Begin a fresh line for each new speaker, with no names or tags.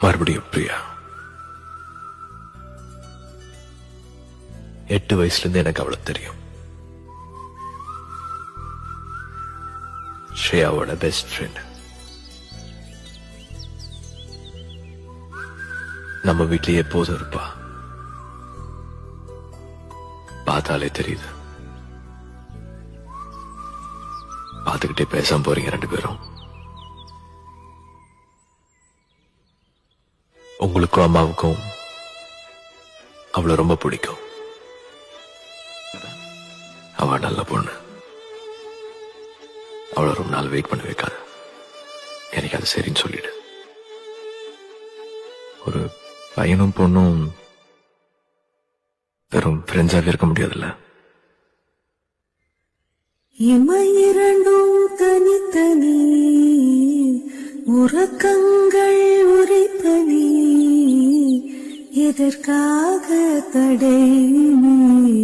மறுபடியும் பிரியா. 8 வயசுல இருந்து எனக்கு அவளை தெரியும். ஸ்ரேயாவோட பெஸ்ட் ஃப்ரெண்ட். நம்ம வீட்லயே எப்போதும் இருப்பா. பார்த்தாலே தெரியுது. பார்த்துக்கிட்டே பேசாம போறீங்க 2 பேரும். உங்களுக்கும் அம்மாவுக்கும் அவளை ரொம்ப பிடிக்கும். அவ நல்ல பொண்ணு. அவளை ரொம்ப நாள் வெயிட் பண்ண வைக்காத. எனக்கு அது சரின்னு சொல்லிடு. ஒரு பையனும் பொண்ணும் வெறும் ஃப்ரெண்ட்ஸாவே இருக்க முடியாதுல்ல.
இமையிரண்டும் தனித்தனி உறக்கங்கள் உரைத்தனி எதற்காக தடை நீ